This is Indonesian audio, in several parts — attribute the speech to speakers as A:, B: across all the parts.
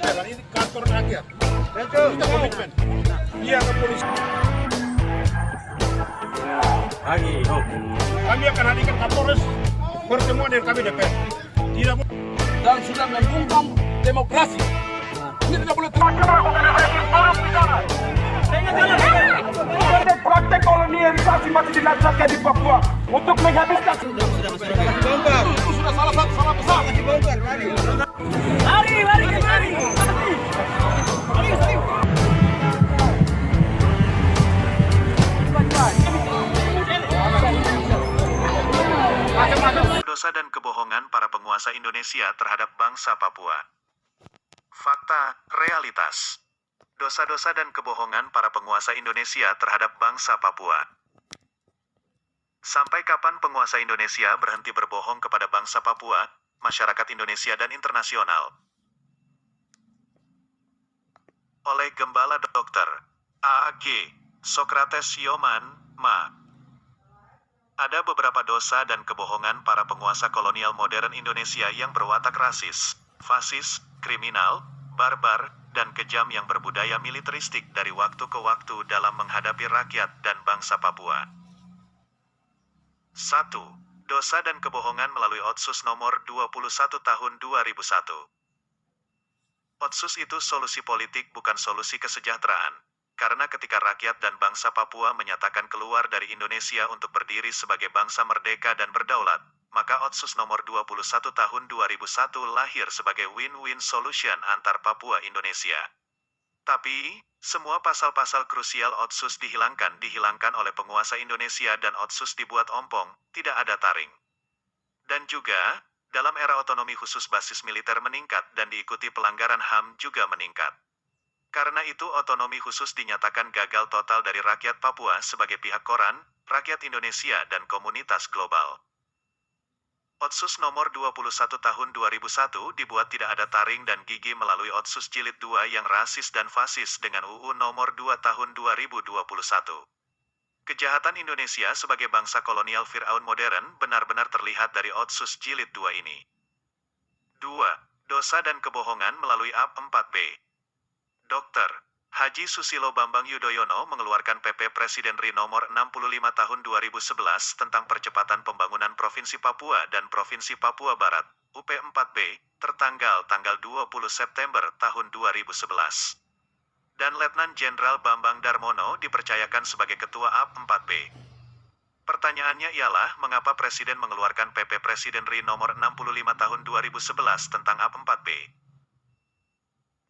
A: DPR, ini kantor rakyat. Kita komitmen. Iya ke polisi. Kami akan hadirkan Kapolres pertemuan dengan kami DPR. Tidak dan sudah membungkam demokrasi. Ini tidak boleh praktek kolonialisasi masih dilancarkan di Papua untuk menghabiskan. Itu sudah salah satu salah besar. Mari kemari.
B: Dosa dan kebohongan para penguasa Indonesia terhadap bangsa Papua. Fakta, realitas. Dosa-dosa dan kebohongan para penguasa Indonesia terhadap bangsa Papua. Sampai kapan penguasa Indonesia berhenti berbohong kepada bangsa Papua, masyarakat Indonesia dan internasional? Oleh Gembala Dr. A.G. Sokrates Yoman, Ma. Ada beberapa dosa dan kebohongan para penguasa kolonial modern Indonesia yang berwatak rasis, fasis, kriminal, barbar, dan kejam yang berbudaya militeristik dari waktu ke waktu dalam menghadapi rakyat dan bangsa Papua. 1. Dosa dan kebohongan melalui Otsus nomor 21 tahun 2001. Otsus itu solusi politik bukan solusi kesejahteraan. Karena ketika rakyat dan bangsa Papua menyatakan keluar dari Indonesia untuk berdiri sebagai bangsa merdeka dan berdaulat, maka Otsus nomor 21 tahun 2001 lahir sebagai win-win solution antar Papua Indonesia. Tapi, semua pasal-pasal krusial Otsus dihilangkan oleh penguasa Indonesia dan Otsus dibuat ompong, tidak ada taring. Dan juga, dalam era otonomi khusus basis militer meningkat dan diikuti pelanggaran HAM juga meningkat. Karena itu otonomi khusus dinyatakan gagal total dari rakyat Papua sebagai pihak koran, rakyat Indonesia dan komunitas global. Otsus nomor 21 tahun 2001 dibuat tidak ada taring dan gigi melalui Otsus Jilid 2 yang rasis dan fasis dengan UU nomor 2 tahun 2021. Kejahatan Indonesia sebagai bangsa kolonial Firaun modern benar-benar terlihat dari Otsus Jilid 2 ini. 2. Dosa dan kebohongan melalui AP 4B. Dr. Haji Susilo Bambang Yudhoyono mengeluarkan PP Presiden RI nomor 65 tahun 2011 tentang percepatan pembangunan Provinsi Papua dan Provinsi Papua Barat, UP4B, tertanggal 20 September tahun 2011. Dan Letnan Jenderal Bambang Darmono dipercayakan sebagai Ketua AP4B. Pertanyaannya ialah, mengapa Presiden mengeluarkan PP Presiden RI nomor 65 tahun 2011 tentang AP4B?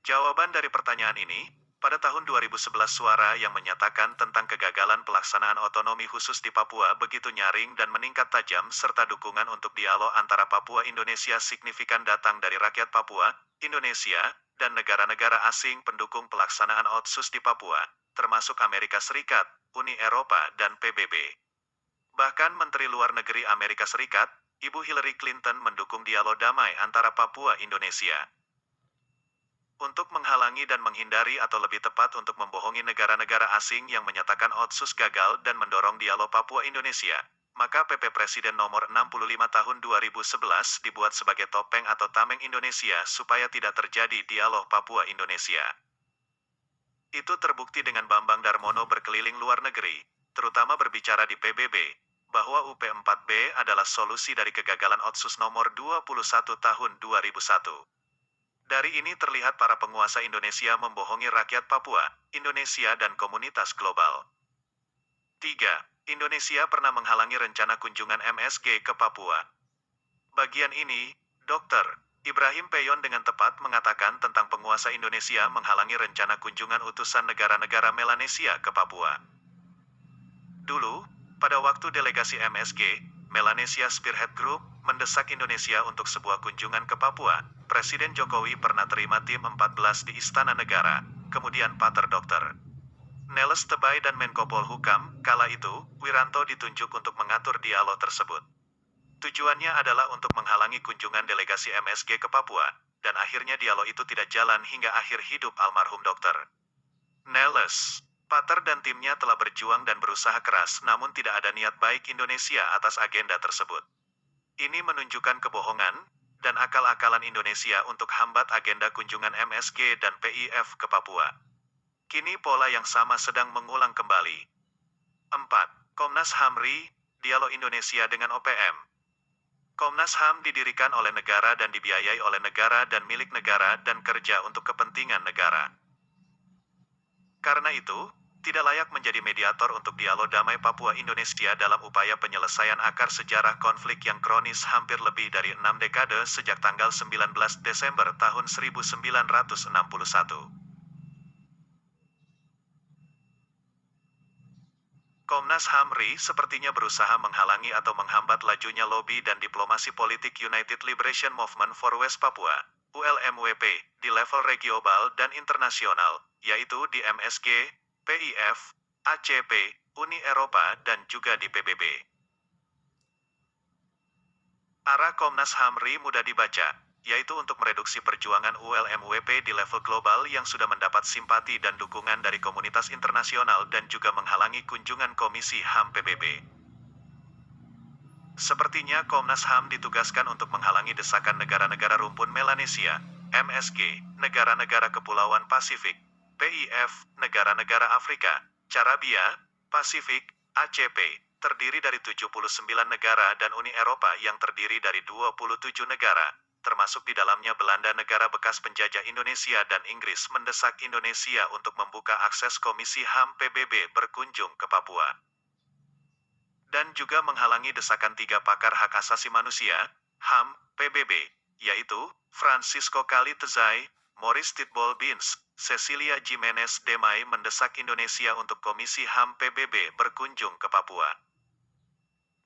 B: Jawaban dari pertanyaan ini, pada tahun 2011 suara yang menyatakan tentang kegagalan pelaksanaan otonomi khusus di Papua begitu nyaring dan meningkat tajam serta dukungan untuk dialog antara Papua Indonesia signifikan datang dari rakyat Papua, Indonesia, dan negara-negara asing pendukung pelaksanaan Otsus di Papua, termasuk Amerika Serikat, Uni Eropa, dan PBB. Bahkan Menteri Luar Negeri Amerika Serikat, Ibu Hillary Clinton mendukung dialog damai antara Papua Indonesia. Untuk menghalangi dan menghindari atau lebih tepat untuk membohongi negara-negara asing yang menyatakan Otsus gagal dan mendorong dialog Papua Indonesia, maka PP Presiden nomor 65 tahun 2011 dibuat sebagai topeng atau tameng Indonesia supaya tidak terjadi dialog Papua Indonesia. Itu terbukti dengan Bambang Darmono berkeliling luar negeri, terutama berbicara di PBB, bahwa UP4B adalah solusi dari kegagalan Otsus nomor 21 tahun 2001. Dari ini terlihat para penguasa Indonesia membohongi rakyat Papua, Indonesia dan komunitas global. 3. Indonesia pernah menghalangi rencana kunjungan MSG ke Papua. Bagian ini, Dr. Ibrahim Peyon dengan tepat mengatakan tentang penguasa Indonesia menghalangi rencana kunjungan utusan negara-negara Melanesia ke Papua. Dulu, pada waktu delegasi MSG, Melanesia Spearhead Group, mendesak Indonesia untuk sebuah kunjungan ke Papua, Presiden Jokowi pernah terima tim 14 di Istana Negara, kemudian Pater Dr. Neles Tebay dan Menko Polhukam, kala itu, Wiranto ditunjuk untuk mengatur dialog tersebut. Tujuannya adalah untuk menghalangi kunjungan delegasi MSG ke Papua, dan akhirnya dialog itu tidak jalan hingga akhir hidup almarhum Dr. Neles. Pater dan timnya telah berjuang dan berusaha keras namun tidak ada niat baik Indonesia atas agenda tersebut. Ini menunjukkan kebohongan, dan akal-akalan Indonesia untuk hambat agenda kunjungan MSG dan PIF ke Papua. Kini pola yang sama sedang mengulang kembali. 4. Komnas HAM RI, Dialog Indonesia dengan OPM. Komnas HAM didirikan oleh negara dan dibiayai oleh negara dan milik negara dan kerja untuk kepentingan negara. Karena itu, tidak layak menjadi mediator untuk dialog damai Papua Indonesia dalam upaya penyelesaian akar sejarah konflik yang kronis hampir lebih dari 6 dekade sejak tanggal 19 Desember tahun 1961. Komnas HAM RI sepertinya berusaha menghalangi atau menghambat lajunya lobi dan diplomasi politik United Liberation Movement for West Papua, ULMWP, di level regional dan internasional, yaitu di MSG, PIF, ACP, Uni Eropa, dan juga di PBB. Arah Komnas HAM RI mudah dibaca, yaitu untuk mereduksi perjuangan ULMWP di level global yang sudah mendapat simpati dan dukungan dari komunitas internasional dan juga menghalangi kunjungan Komisi HAM PBB. Sepertinya Komnas HAM ditugaskan untuk menghalangi desakan negara-negara rumpun Melanesia, MSG, negara-negara Kepulauan Pasifik, PIF, negara-negara Afrika, Caribbean, Pasifik, ACP, terdiri dari 79 negara dan Uni Eropa yang terdiri dari 27 negara, termasuk di dalamnya Belanda negara bekas penjajah Indonesia dan Inggris mendesak Indonesia untuk membuka akses Komisi HAM PBB berkunjung ke Papua. Dan juga menghalangi desakan 3 pakar hak asasi manusia, HAM, PBB, yaitu Francisco Cali Tezai, Maurice Titbol Bins, Cecilia Jimenez Demay mendesak Indonesia untuk Komisi HAM PBB berkunjung ke Papua.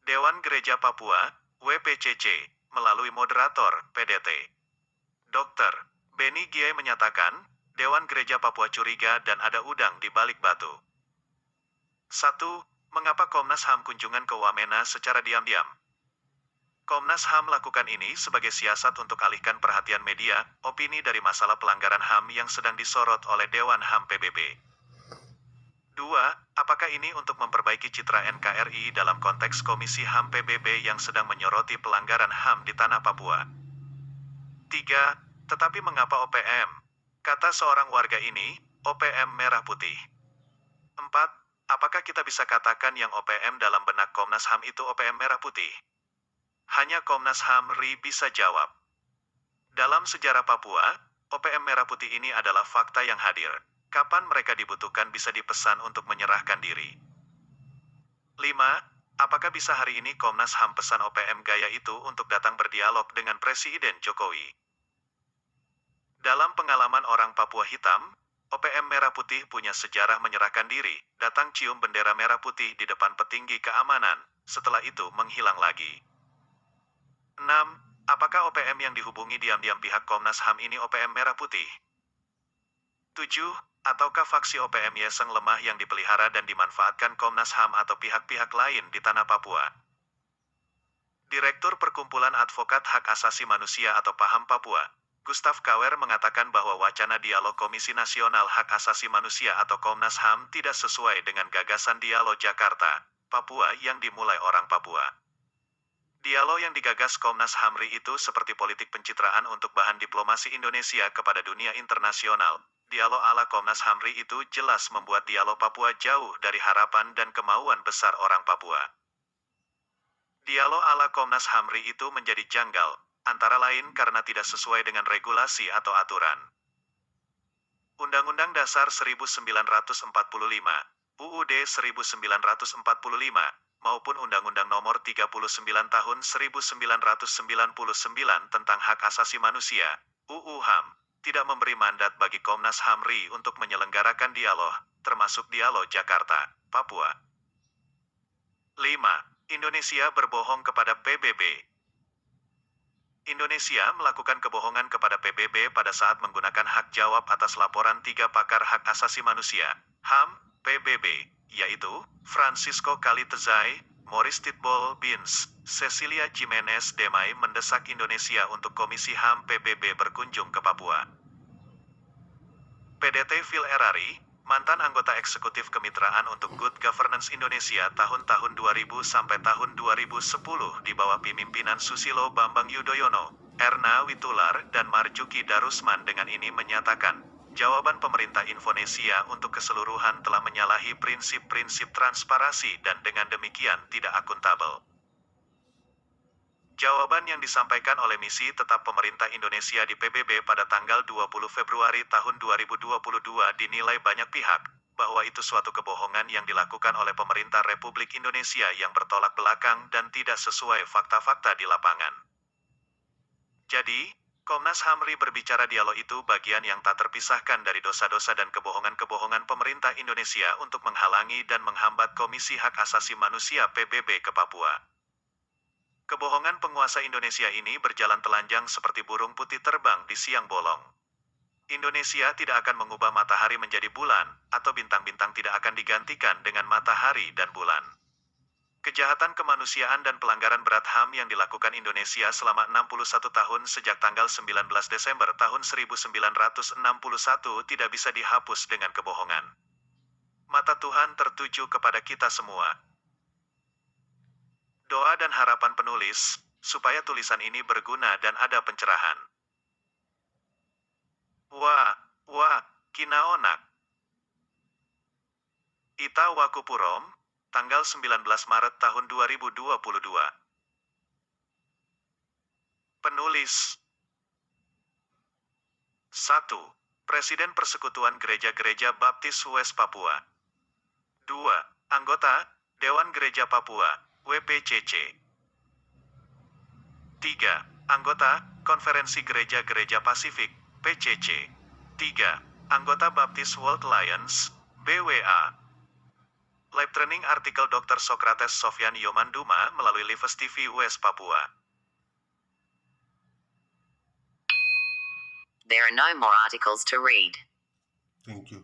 B: Dewan Gereja Papua, WPCC, melalui moderator, PDT. Dr. Benny Gie menyatakan, Dewan Gereja Papua curiga dan ada udang di balik batu. 1. Mengapa Komnas HAM kunjungan ke Wamena secara diam-diam? Komnas HAM lakukan ini sebagai siasat untuk alihkan perhatian media, opini dari masalah pelanggaran HAM yang sedang disorot oleh Dewan HAM PBB. 2. Apakah ini untuk memperbaiki citra NKRI dalam konteks Komisi HAM PBB yang sedang menyoroti pelanggaran HAM di tanah Papua? 3. Tetapi mengapa OPM? Kata seorang warga ini, OPM merah putih. 4. Apakah kita bisa katakan yang OPM dalam benak Komnas HAM itu OPM merah putih? Hanya Komnas HAM RI bisa jawab. Dalam sejarah Papua, OPM merah putih ini adalah fakta yang hadir. Kapan mereka dibutuhkan bisa dipesan untuk menyerahkan diri. 5. Apakah bisa hari ini Komnas HAM pesan OPM gaya itu untuk datang berdialog dengan Presiden Jokowi? Dalam pengalaman orang Papua hitam, OPM merah putih punya sejarah menyerahkan diri, datang cium bendera merah putih di depan petinggi keamanan, setelah itu menghilang lagi. 6. Apakah OPM yang dihubungi diam-diam pihak Komnas HAM ini OPM merah putih? 7. Ataukah faksi OPM Yeseng lemah yang dipelihara dan dimanfaatkan Komnas HAM atau pihak-pihak lain di tanah Papua? Direktur Perkumpulan Advokat Hak Asasi Manusia atau PAHAM Papua, Gustav Kawer mengatakan bahwa wacana dialog Komisi Nasional Hak Asasi Manusia atau Komnas HAM tidak sesuai dengan gagasan dialog Jakarta, Papua yang dimulai orang Papua. Dialog yang digagas Komnas HAM RI itu seperti politik pencitraan untuk bahan diplomasi Indonesia kepada dunia internasional. Dialog ala Komnas HAM RI itu jelas membuat dialog Papua jauh dari harapan dan kemauan besar orang Papua. Dialog ala Komnas HAM RI itu menjadi janggal, antara lain karena tidak sesuai dengan regulasi atau aturan. Undang-Undang Dasar 1945, UUD 1945, maupun Undang-Undang Nomor 39 Tahun 1999 tentang Hak Asasi Manusia, UU HAM, tidak memberi mandat bagi Komnas HAM RI untuk menyelenggarakan dialog, termasuk dialog Jakarta, Papua. 5. Indonesia berbohong kepada PBB. Indonesia melakukan kebohongan kepada PBB pada saat menggunakan hak jawab atas laporan 3 pakar hak asasi manusia, HAM, PBB, yaitu Francisco Cali Tezai, Maurice Titbol Bins, Cecilia Jimenez Demay mendesak Indonesia untuk Komisi HAM PBB berkunjung ke Papua. PDT Phil Erari, mantan anggota eksekutif Kemitraan untuk Good Governance Indonesia tahun-tahun 2000 sampai tahun 2010 di bawah pimpinan Susilo Bambang Yudhoyono, Erna Witular dan Marjuki Darusman dengan ini menyatakan, jawaban pemerintah Indonesia untuk keseluruhan telah menyalahi prinsip-prinsip transparansi dan dengan demikian tidak akuntabel. Jawaban yang disampaikan oleh misi tetap pemerintah Indonesia di PBB pada tanggal 20 Februari tahun 2022 dinilai banyak pihak, bahwa itu suatu kebohongan yang dilakukan oleh pemerintah Republik Indonesia yang bertolak belakang dan tidak sesuai fakta-fakta di lapangan. Jadi, Komnas HAM berbicara dialog itu bagian yang tak terpisahkan dari dosa-dosa dan kebohongan-kebohongan pemerintah Indonesia untuk menghalangi dan menghambat Komisi Hak Asasi Manusia PBB ke Papua. Kebohongan penguasa Indonesia ini berjalan telanjang seperti burung putih terbang di siang bolong. Indonesia tidak akan mengubah matahari menjadi bulan, atau bintang-bintang tidak akan digantikan dengan matahari dan bulan. Kejahatan kemanusiaan dan pelanggaran berat HAM yang dilakukan Indonesia selama 61 tahun sejak tanggal 19 Desember tahun 1961 tidak bisa dihapus dengan kebohongan. Mata Tuhan tertuju kepada kita semua. Doa dan harapan penulis, supaya tulisan ini berguna dan ada pencerahan. Wah, kinaonak. Ita Wakupurom, tanggal 19 Maret tahun 2022. Penulis 1. Presiden Persekutuan Gereja-Gereja Baptis West Papua. 2. Anggota, Dewan Gereja Papua, WPCC. 3. Anggota, Konferensi Gereja-Gereja Pasifik, PCC. 3. Anggota Baptist World Alliance, BWA. Live training artikel Dr. Sokrates Sofyan Yomanduma melalui Livers TV West Papua.
C: There are no more articles to read.
D: Thank you.